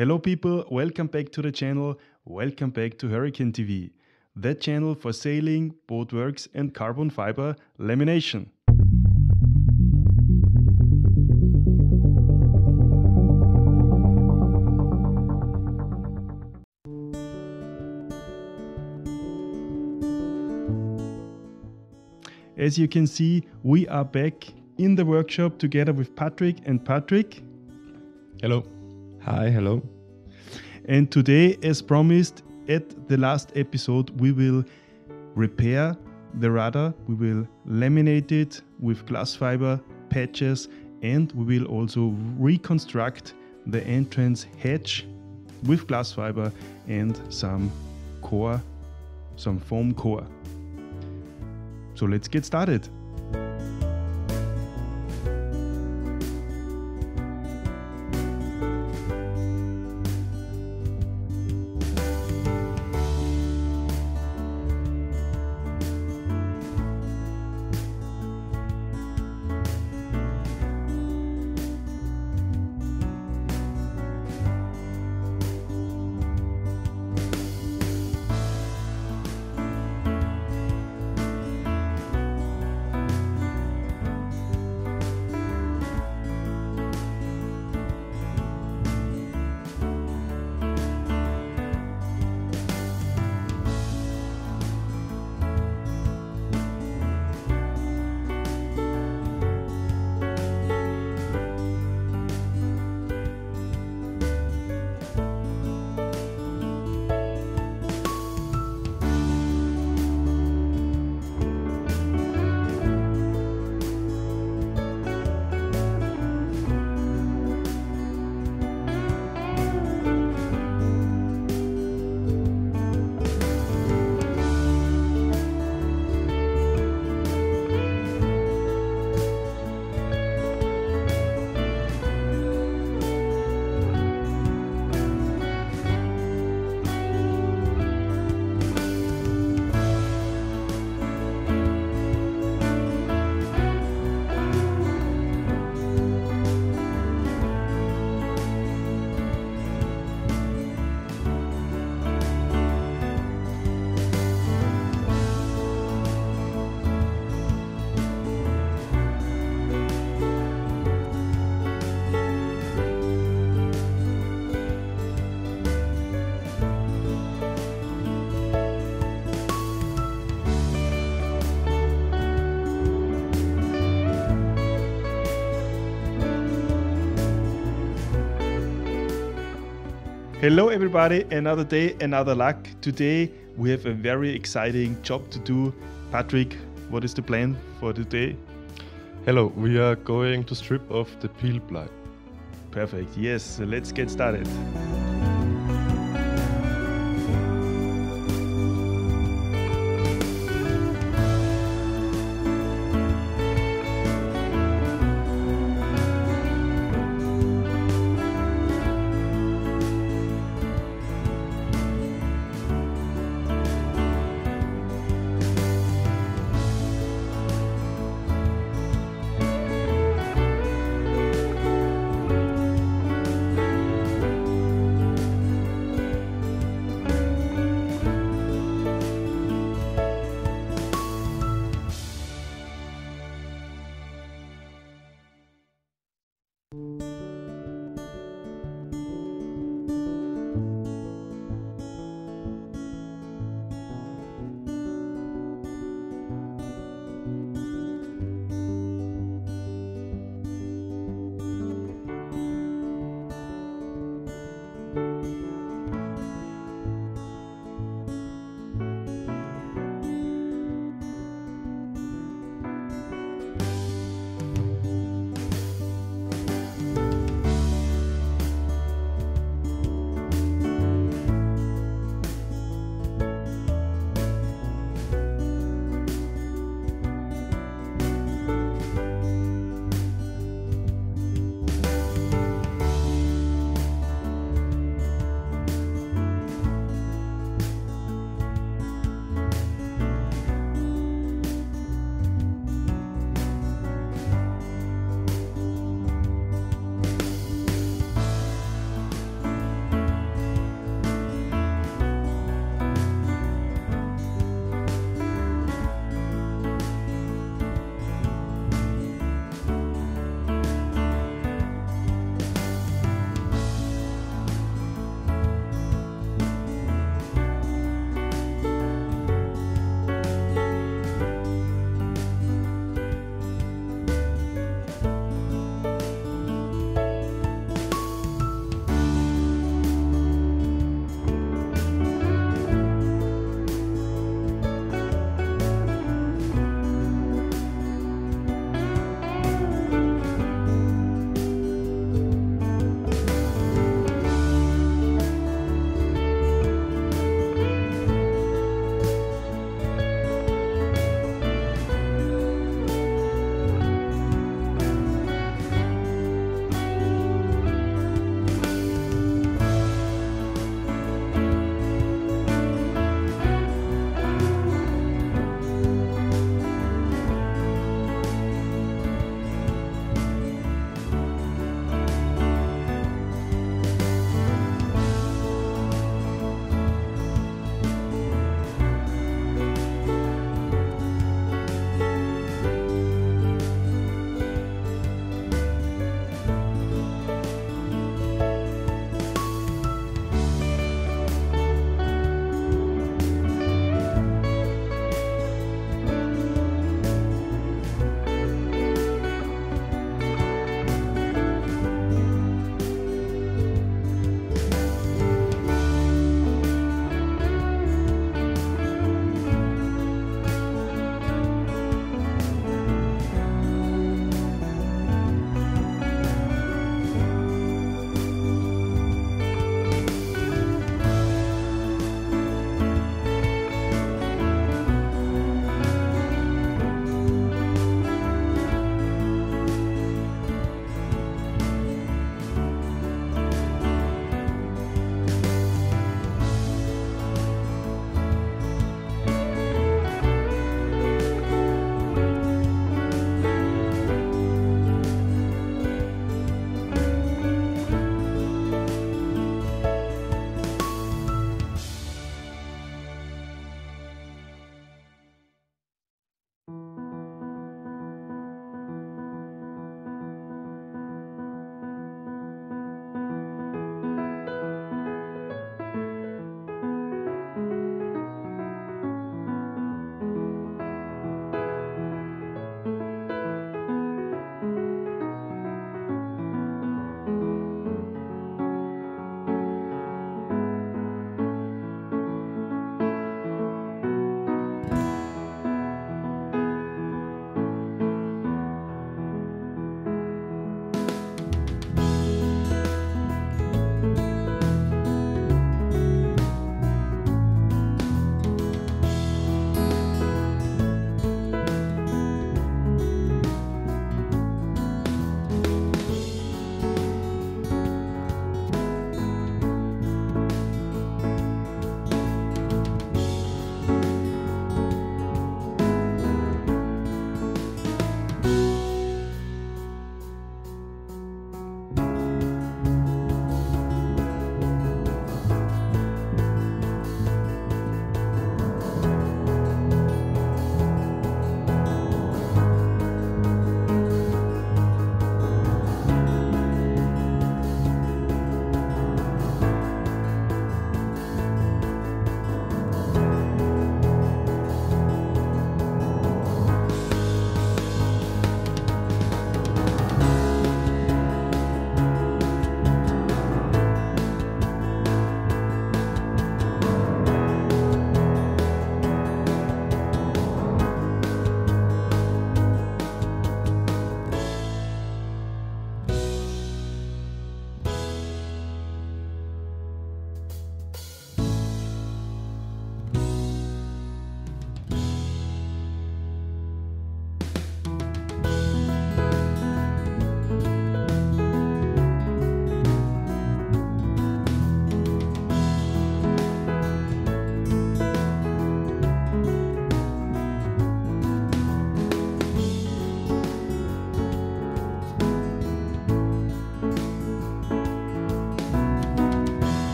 Hello people, welcome back to the channel, welcome back to Hurricane TV, the channel for sailing, boatworks and carbon fiber lamination. As you can see, we are back in the workshop together with Patrick and Patrick. Hello. Hi, hello. And today, as promised at the last episode, we will repair the rudder, we will laminate it with glass fiber patches, and we will also reconstruct the entrance hatch with glass fiber and some core, some foam core. So let's get started. Hello everybody, another day, another luck. Today we have a very exciting job to do. Patrick, what is the plan for today? Hello, we are going to strip off the peel ply. Perfect, yes, so let's get started.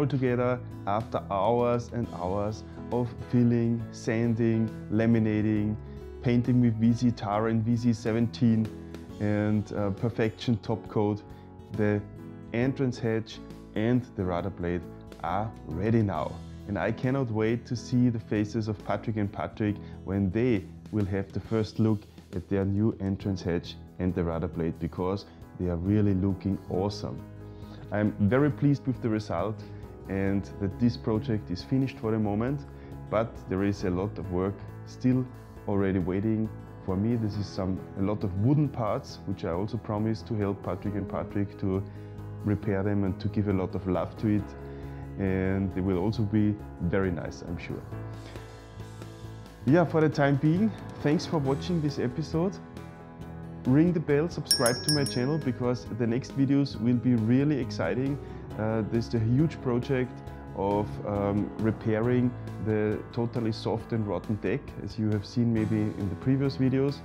all together after hours and hours of filling, sanding, laminating, painting with VC Tar and VC17 and Perfection top coat. The entrance hatch and the rudder blade are ready now. And I cannot wait to see the faces of Patrick and Patrick when they will have the first look at their new entrance hatch and the rudder blade, because they are really looking awesome. I'm very pleased with the result and that this project is finished for the moment, but there is a lot of work still already waiting for me. This is a lot of wooden parts, which I also promised to help Patrick and Patrick to repair them and to give a lot of love to it. And they will also be very nice, I'm sure. Yeah, for the time being, thanks for watching this episode. Ring the bell, subscribe to my channel, because the next videos will be really exciting. There's a huge project of repairing the totally soft and rotten deck, as you have seen maybe in the previous videos.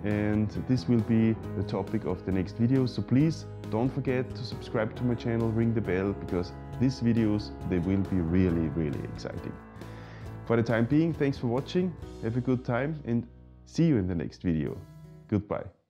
And this will be the topic of the next video. So please don't forget to subscribe to my channel, ring the bell, because these videos, they will be really, really exciting. For the time being, thanks for watching, have a good time and see you in the next video. Goodbye.